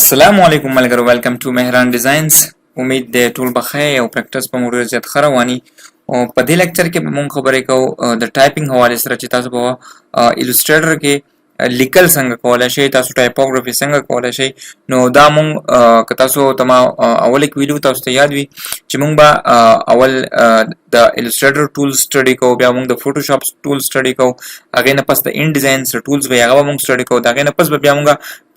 السلام علیکم ملګرو ویلکم ټو مهران ډیزاینز. امید دی ټول بخیر او پریکټس په مو ډیر زیات ښه رواني. او په دې لیکچر کې به مونږ خبرې کوو د ټایپینګ حوالې سره چې تاسو به السټریټر کې لیکل څنګه کولای شئ، تاسو ټایپوګرافي څنګه کولای شئ. نو دا مونږ که تاسو ته اول یک ویډیو تاسو ته یاد وي چې مونږ به اول د السټریټر ټول سټډي کوو، بیا مونږ د فوټوشاپ ټول سټډي کوو، هغې نه پس د ان ډیزاین سره ټولز به هغه به مونږ سټډي کوو، د هغې نه پس به بیا مونږ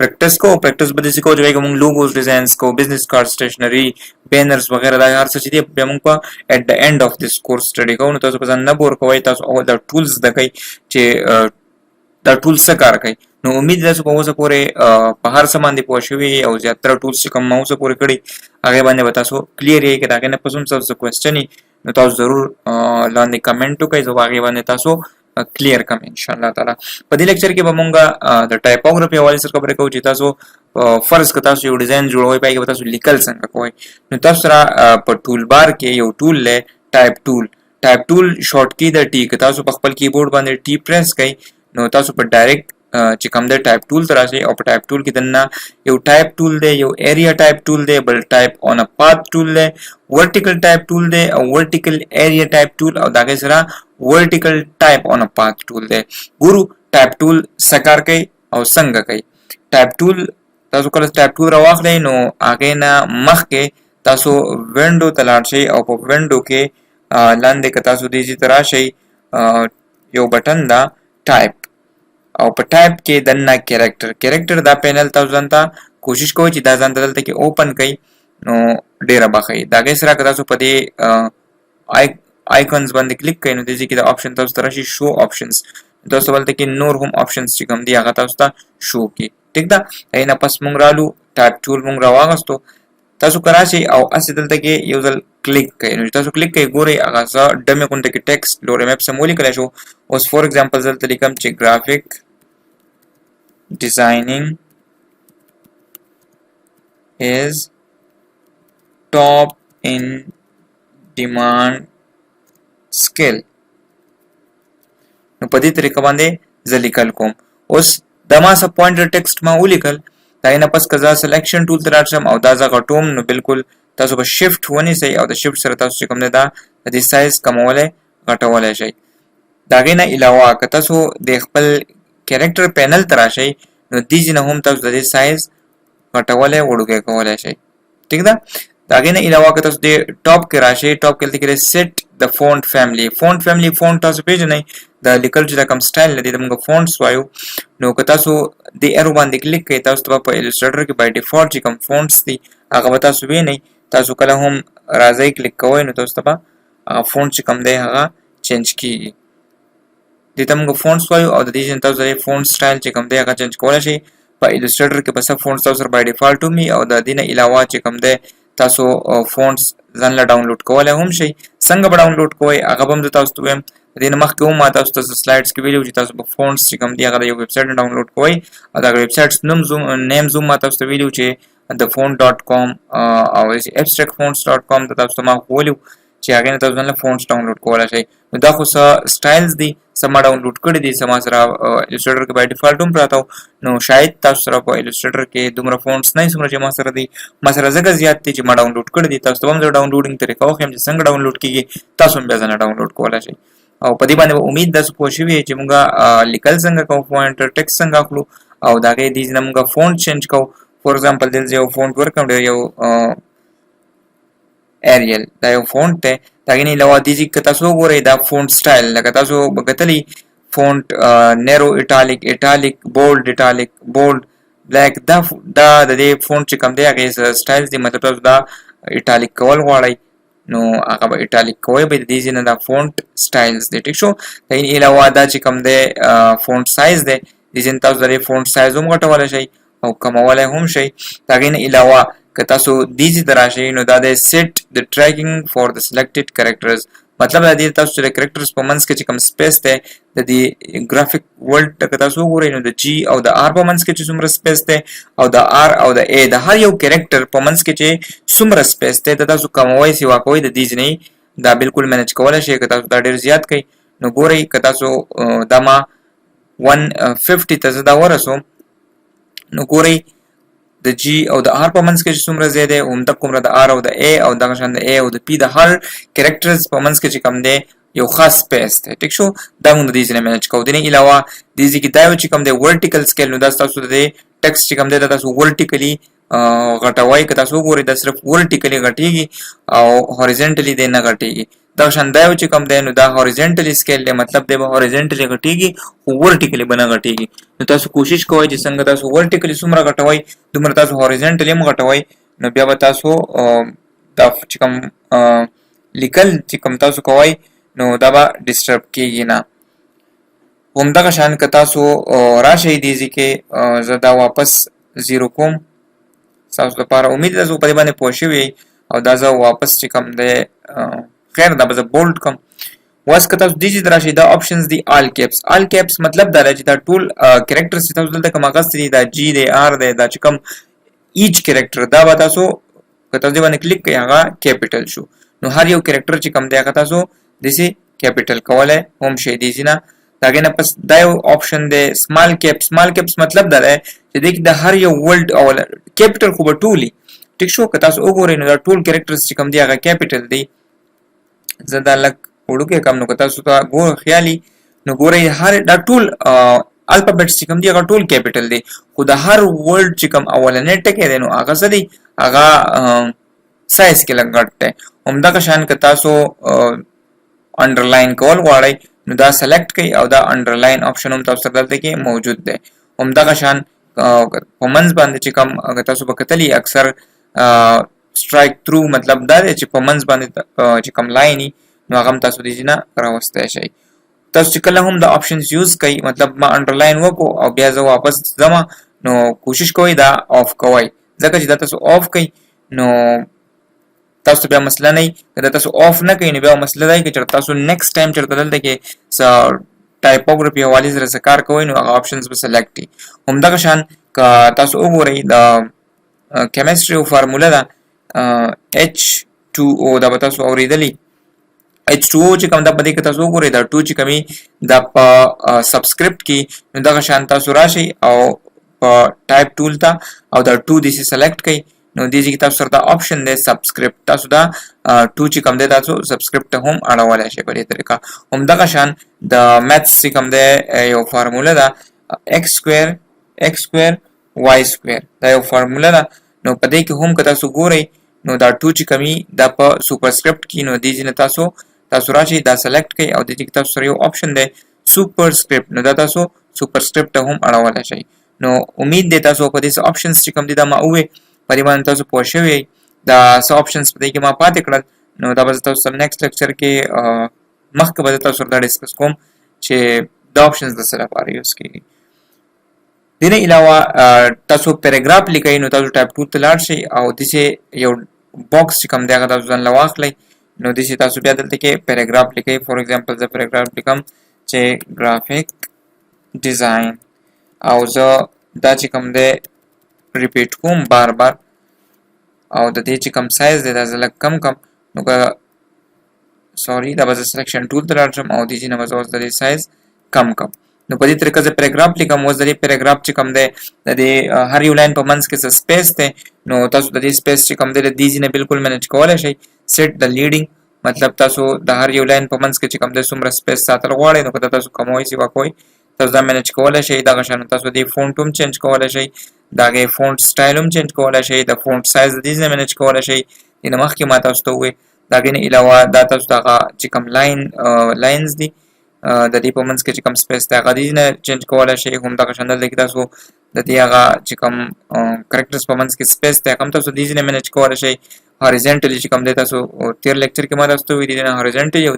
پریکټس کوو. پریکټس به داسې کوو چې مونږ لوګوز ډیزاینز کوو، بزنس کارډ، سټیشنري، بینرز وغیره دا هر څه چې دی بیا مونږ په ایٹ د اینډ اف دس کورس سټډي کوو. نو تاسو به ځان نه بور کوئ، تاسو اول دا ټولز زده کوئ چې دا ټول څه کار کوي. نو امید تاسو په اوسه پورې په هر څه باندې پوه شوي او زیاتره ټولز چې کوم ما اوسه پورې کړي هغې باندې به تاسو کلیر یې، که د هغې نه پس هم تاسو کوېسچن وي نو تاسو ضرور لاندې کمنټ وکړئ، زه به هغې باندې تاسو کلیر کړم انشاءالله تعالی. په دې لیکچر کې به مونږ د ټایپوګرافي حوالې سره خبرې کوو چې تاسو فرض که تاسو یو ډیزاین جوړوئ، په هغې کې به تاسو لیکل څنګه کوئ. نو تاسو سره په ټول بار کې یو ټول دی ټایپ ټول. ټایپ ټول شارټ کی د ټي، که تاسو په خپل کیبورډ باندې ټي پریس کړئ نو تاسو په ډایرکټ چې کوم دی ټایپ ټول ته راشئ، او په ټایپ ټول کې دننه یو ټایپ ټول دی، یو ایریا ټایپ ټول دی، بل ټایپ آن ا پات ټول دی، ورټیکل ټایپ ټول دی او ورټیکل ایریا ټایپ ټول، او د هغې سره ورټیکل ټایپ آن ا پات ټول دی. ګورو ټایپ ټول څه کار کوي او څنګه کوي. ټایپ ټول تاسو کله ټایپ ټول راواخلئ نو هغې نه مخکې تاسو وینډو ته لاړ شئ، او په وینډو کې لاندې که تاسو دې ځای ته راشئ یو بټن ده ټایپ، او په ټایپ کې دننه کیریکټر دا پینل تاسو ځان ته کوشش کوئ چې دا ځان ته دلته کې اوپن کړئ نو ډېره به ښه وي. د هغې سره که تاسو په دې آیکنز باندې کلیک کړئ نو دې ځای کې د آپشن تاسو ته راشي شو آپشنز، تاسو ته دلته کې نور هم آپشنز چې کوم دي هغه تاسو ته شو کړي. ټیک ده، هغې نه پس مونږ رالو ټایپ ټول مونږ راواغستو. تاسو که راشئ او هسې دلته کې یو ځل کلیک کړئ نو تاسو کلیک کړئ ګورئ هغه څه ډمې غونډه کې ټیکسټ لوریم ایپ سم ولیکلی شو. اوس فور ایگزامپل دلته لیکم چې ګرافیک designing is top in demand skill. نو په دې طریقه باندې زه لیکل کوم. اوس دا ما څه پوینټر ټیکسټ ما ولیکل، د هغې نه پس که زه سلیکشن ټول ته لاړ شم او دا زه غټوم نو بالکل تاسو به شفټ ونیسئ او د شفټ سره تاسو چې کوم دی دا د دې سایز کمولی غټولی شئ. د هغې نه علاوه که تاسو د خپل کیریکټر پینل ته راشئ نو دې ځای نه هم تاسو د دې سایز غټولی وړوکی کولی شئ. ټیک ده، د هغې نه علاوه که تاسو د ټاپ کې راشئ، ټاپ کې هلته کې سیټ د فونټ فیملی. فونټ فیملی فونټ تاسو پیژنئ، د لیکل چې دا کوم سټایل دی د موږ فونټس وایو. نو که تاسو د ایرو باندې کلیک کوئ تاسو ته په السټریټر کې بای ډیفالټ چې کوم فونټس دي هغه به تاسو وینئ. تاسو کله هم راځئ کلیک کوئ نو تاسو ته به هغه فونټ چې کوم دی هغه چینج کېږي. دې ته موږ فونټس وایو، او د دې ځای نه تاسو د فونټ سټایل چې کوم دی هغه چینج کولی شئ. په السټریټر کې به څه فونټس تاسو سره بای ډیفالټ هم وي، او د دې نه علاوه چې کوم دی تاسو فونټس ځان له ډاونلوډ کولی هم شئ. څنګه به ډاونلوډ کوئ هغه به هم زه تاسو ته وایم. د دې نه مخکې هم ما تاسو ته سلایډس کې ویلي وو چې تاسو به فونټس چې کوم دي هغه د یو ویب سایټ نه ډاونلوډ کوئ، او د هغه ویب سایټ نیم زوم ما تاسو ته ویلي وو چې د فونټ ډاټ کام او ایبسټریکټ فونټس ډاټ کام ته تاسو ته ما ویلي وو چې هغې نه تاسو ځان له فونټس ډاونلوډ کولی شئ. نو دا خو څه سټایلز دي، څه ما ډاونلوډ کړي دي، څه ما سره السټریټر کې بای ډیفالټ هم پراته وو. نو شاید تاسو سره په السټریټر کې دومره فونټس نه وي څومره چې ما سره دي. ما سره ځکه زیات دي چې ما ډاونلوډ کړي دي. تاسو ته به هم زه ډاونلوډینګ طریقه وښیم چې څنګه ډاونلوډ کېږي، تاسو هم بیا ځانه ډاونلوډ کولی شئ. او په دې باندې به امید تاسو پوه شوي چې مونږ لیکل څنګه کوو، پوینټر ټیکسټ څنګه اخلو، او د هغې دې ځای نه مونږ فونټ چینج کوو. فور ایگزامپل دلته یو فونټ ورکړم، ډېر یو ایریل دا یو فونټ دی. د هغې نه علاوه دې ځای که تاسو وګورئ دا فونټ سټایل لکه تاسو به کتلي فونټ نیرو ایټالیک، ایټالیک، بولډ، ایټالیک، بولډ، بلیک، دا د دې فونټ چې کوم دی هغې سټایلز دي. مطلب تاسو دا ایټالیک کول غواړئ نو هغه به ایټالیک کوئ، به د دې ځای نه دا فونټ سټایلز دی. ټیک شو. د هغې علاوه دا چې کوم دی فونټ سایز دی، دې ځای نه تاسو د دې فونټ سایز هم غټولی شئ او کمولی هم شئ. د هغې نه علاوه که تاسو دې ځای ته راشئ نو دا دی سیټ د ټریکینګ فور د سلیکټډ کریکټرز. مطلب دا دی تاسو چې د کریکټرز په منځ کې چې کوم سپیس دی د دې ګرافیک ورلډ که تاسو وګورئ نو د جي او د آر په منځ کې چې څومره سپیس دی، او د آر او د ای د هر یو کریکټر په منځ کې چې څومره سپیس دی د تاسو کموئ سیوا کوئ د دې ځای نه دا بالکل مینج کولی شئ. که تاسو دا ډېر زیات کوئ نو ګورئ که تاسو دا ما 150 ته زه دا ورسوم نو ګورئ د جی او د آر په منځ کې چې څومره ځای دی همدغه کومره د آر او د ای او دغه شان د ای او د پی د هر کریکټرز په منځ کې چې کوم دی یو خاص سپیس دی ټیک شو دا موږ د دې څخه مینج کوو د نه علاوه د دې کې دا یو چې کوم دی ورټیکل سکیل نو دا تاسو د ټیکسټ چې کوم دی دا تاسو ورټیکلی غټوي که تاسو وګورئ دا صرف ورټیکلی غټیږي او هوریزونټلی دی نه غټیږي دا شان دا یو چې کوم دی نو دا هوریزونټلی سکیل دی مطلب دی به هوریزونټلی غټیږي او ورټیکلی بنه غټیږي نو تاسو کوشش کوئ چې څنګه تاسو ورټیکلی څومره غټوي دومره تاسو هوریزونټلی هم غټوي نو بیا به تاسو دا چې کوم لیکل چې کوم تاسو کوئ نو دا به ډیسټرب کیږي نه همدغه شان که تاسو راشئ دیږي کې زه دا واپس زیرو کوم تاسو لپاره امید ده زه په دې باندې پوه شوي او دا زه واپس چې کوم دی خیر دا به زه بولډ کوم واس که تاسو دیږي راشئ دا آپشنز دي آل کیپس مطلب دا دی چې دا ټول کریکټرز چې تاسو دلته کوم اغستې دي دا جی دی آر دی دا چې کوم ایچ کریکټر دا به تاسو که تاسو دې باندې کلیک کوئ هغه کیپیټل شو نو هر یو کریکټر چې کوم دی هغه تاسو داسې کیپیټل کولی هم شئ دیږي نه د هغې نه پس دا یو آپشن دی سمال کیپس مطلب دا دی چې دې کې د هر یو ورډ او کیپیټل خو به ټول وي ټیک شو که تاسو وګورئ نو دا ټول کریکټرز چې کوم دی هغه کیپیټل دی زه دا لږ وړوکی کم نو که تاسو ته خیالي نو ګورئ هر دا ټول الفابیټس چې کوم دی هغه ټول کیپیټل دی خو د هر ورډ چې کوم اولنی ټکی دی نو هغه څه دی هغه سایز کې لږ غټ دی همدغه شان که تاسو انډرلاین کول غواړئ نو دا سلیکټ کړئ او دا انډرلاین آپشن هم تاسو سره دلته کې موجود دی همدغه شان په منځ باندې چې کوم تاسو به کتلی اکثر سټرایک تھرو مطلب دا دی چې په منځ باندې چې کوم لاین وي نو هغه هم تاسو دې نه راوستی شئ تاسو چې کله هم د آپشنز یوز کوئ مطلب ما انډرلاین وکړو او بیا زه واپس ځم نو کوشش کوئ دا آف کوئ ځکه چې دا تاسو آف کوئ نو تاسو بیا مسله نه که تاسو آف نه کوئ نو بیا مسله دی چې تاسو نیکسټ ټایم چېرته دلته کې ټایپوګرافي حوالې سره څه کار کوئ نو هغه آپشنز به سلیکټ وي همدغه شان که تاسو وګورئ د کیمسټري یو فارموله ده H2O دا به تاسو اورېدلي H2O چې کوم دا په دې کې تاسو وګورئ دا 2 چې کومي دا په سبسکرپټ کې نو دغه شان تاسو راشئ او په ټایپ ټول ته او دا 2 دې سلیکټ کړئ نو دې کې تاسو سره دا آپشن دی سبسکرپټ تاسو دا 2 چې کوم دی تاسو سبسکرپټ هم اړولی شئ په دې طریقه همدغه شان د میتھس چې کوم دی یو فارموله ده x سکویر y سکویر دا یو فارموله ده نو په دې کې هم که تاسو ګورئ نو دا 2 چې کومي دا په سوپرسکرپټ کې نو دې نه تاسو راشئ دا سلیکټ کړئ او دې کې تاسو سره یو آپشن دی سوپرسکرپټ نو دا تاسو سوپرسکرپټ هم اړولی شئ نو امید دی تاسو په دې آپشنز چې کوم دي دا ما ووې په دې باندې تاسو پوه شوي دا څه آپشنز په دې کې ما پاتې کړل نو دا به زه تاسو سره نیکسټ لیکچر کې مخکې به زه تاسو سره دا ډسکس کوم چې دا آپشنز د څه لپاره یوز کېږي دې نه علاوه تاسو پیراګراف لیکئ نو تاسو ټایپ ټول ته لاړ شئ او داسې یو باکس چې کوم دی هغه تاسو ځان له واخلئ نو داسې تاسو بیا دلته کې پیراګراف لیکئ فور ایگزامپل زه پیراګراف لیکم چې ګرافیک ډیزاین او زه دا چې کوم دی ریپیټ کوم بار او د دې چې کوم سایز دی دا زه لږ کم کم نو که سوري دا به زه سلیکشن ټول ته لاړ شم او دې نه به زه اوس د دې سایز کم کم نو په دې طریقه زه پیراګراف لیکم اوس د دې پیراګراف چې کوم دی د دې هر یو لاین په منځ کې څه سپیس دی نو تاسو د دې سپیس چې کوم دی د دې نه بالکل مینج کولی شئ سیټ د لیډینګ مطلب تاسو د هر یو لاین په منځ کې چې کوم دی څومره سپیس ساتل غواړئ نو که تاسو کموئ سیوا کوئ تاسو دا مینج کولی شئ دغه شان تاسو د فونټ هم چینج کولی شئ د هغې فونټ سټایل هم چینج کولی شئ د فونټ سایز د دې نه مینج کولی شئ دې نه مخکې ما تاسو ته وویل د هغې نه علاوه دا تاسو د هغه چې کوم لاینز دي د دې په منځ کې چې کوم سپیس دی هغه دې نه چینج کولی شئ همدغه شان دلته کې تاسو د دې هغه چې کوم کرکټرز په منځ کې سپیس دی هغه هم تاسو دې نه مینج کولی شئ هاریزنټلی چې کوم دی تاسو تیر لیکچر کې ما تاسو ته ویلي دي نه هاریزنټلی او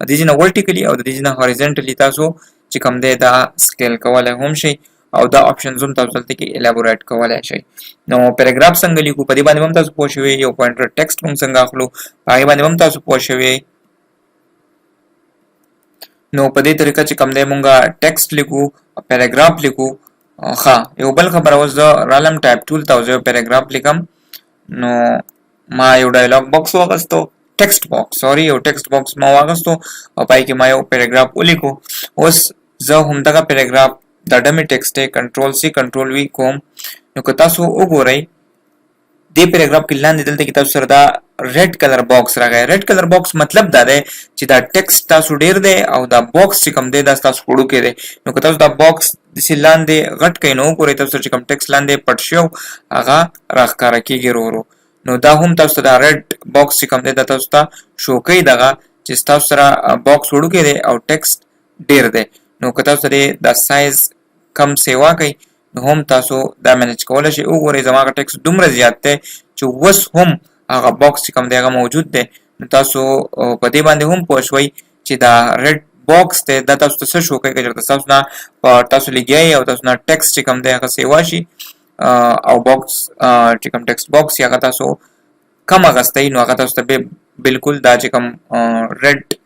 دې نه ورټیکلی او د دې نه هاریزنټلی تاسو چې کوم دی دا سکیل کولی هم شئ او دا آپشنز هم تاسو دلته کې الیبوریټ کولی شئ نو پیراګراف څنګه لیکو په دې باندې هم تاسو پوه شوي یو پوینټر ټیکسټ هم څنګه اخلو په هغې باندې هم تاسو پوه شوي نو په دې طریقه چې کوم دی مونږ ټیکسټ لیکو پیراګراف لیکو ښه یو بل خبره اوس زه رالم ټایپ ټول ته زه یو پیراګراف لیکم نو ما یو ډایلاګ باکس واغستو ټیکسټ باکس سوري یو ټیکسټ باکس ما واغستو او پای کې ما یو پیراګراف ولیکو اوس زه همدغه پیراګراف دا ډمي ټیکسټ دی کنټرول سی کنټرول وی کوم نو که تاسو وګورئ دې پیراګراف کې لاندې دلته کې تاسو سره دا ریډ کلر باکس راغی. ریډ کلر باکس مطلب دا دی چې دا ټیکسټ تاسو ډیر دی او دا باکس چې کوم دی دا تاسو وړو کې دی. نو که تاسو دا باکس داسې لاندې غټ کړئ نو وګورئ تاسو چې کوم ټیکسټ لاندې پټ شو هغه راښکاره کېږي ورو ورو. نو دا هم تاسو دا ریډ باکس چې کوم دی دا تاسو ته شو کوي دغه چې تاسو سره باکس وړوکی دی او ټیکسټ ډیر دی. نو که تاسو دا سایز کم سیوا کوي نو هم تاسو دا مینج کولی شئ. وګورئ زما هغه ټیکسټ دومره زیات دی چې اوس هم هغه باکس چې کوم دی هغه موجود دی. نو تاسو په دې باندې هم پوه شوئ چې دا ریډ باکس دی دا تاسو ته څه شو کوي. که چېرته تاسو نه په تاسو لګیا او تاسو نه ټیکسټ چې کوم دی هغه سیوا شي او باکس چې کوم ټیکسټ باکس هغه تاسو کم اغستی نو هغه تاسو ته بالکل دا چې کوم ریډ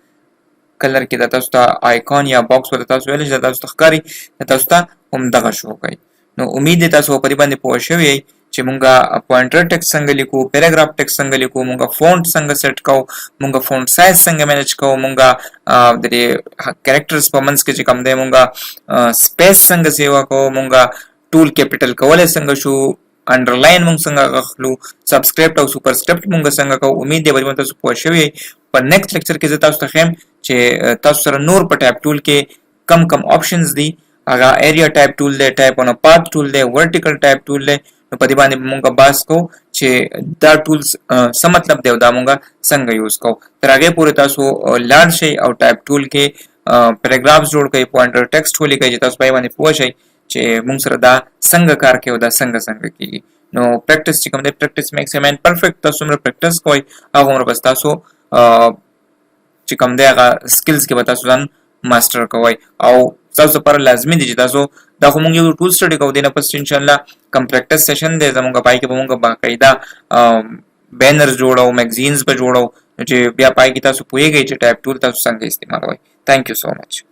کلر کې دا تاسو ته آیکون یا باکس ورته تاسو ویلی چې دا تاسو ته ښکاري دا تاسو ته هم دغه شو کوي. نو امید دی تاسو په دې باندې پوه شوي یئ چې مونږه پوینټر ټیکسټ څنګه لیکو، پیراګراف ټیکسټ څنګه لیکو، مونږه فونټ څنګه سیټ کوو، مونږه فونټ سایز څنګه مینج کوو، مونږه د دې کریکټرز په منځ کې چې کوم دی مونږه سپیس څنګه سیوا کوو، مونږه ټول کیپیټل کولی څنګه شو، انډرلاین مونږ څنګه غخلو، سبسکرپټ او سوپرسکرپټ مونږ څنګه کوو. امید دی باندې تاسو پوه شوي. په نیکسټ لیکچر کې زه تاسو ته ښیم چې تاسو سره نور په ټایپ ټول کې کم کم آپشنز دي. هغه ایریا ټایپ ټول دی، ټایپ اون پاث ټول دی، ورټیکل ټایپ ټول دی. نو په دې باندې مونږ بحث کوو چې دا ټولز څه مطلب دی او دا مونږ څنګه یوز کوو. تر هغې پورې تاسو لاړ شئ او ټایپ ټول کې پیراګرافز جوړ کړئ، پوینټر ټیکسټ ولیکئ چې تاسو په دې باندې پوه شئ چې مونږ سره دا څنګه کار کوي او دا څنګه کېږي. نو پریکټس چې کوم دی پریکټس میکس اے مین پرفیکټ. تاسو څومره پریکټس کوئ هغومره بس تاسو چې کوم دی هغه سکلز کې به تاسو ځان ماسټر کوئ او تاسو لپاره لازمي دي چې تاسو دا خو مونږ یو ټول سټډي کوو. دې نه پس انشاءالله کوم پریکټس سیشن دی زمونږ پای کې به مونږ باقاعده بینرز جوړو، میګزینز به جوړو چې بیا پای کې تاسو پوهیږئ چې ټایپ ټول تاسو څنګه استعمالوئ. تھینک یو سو مچ.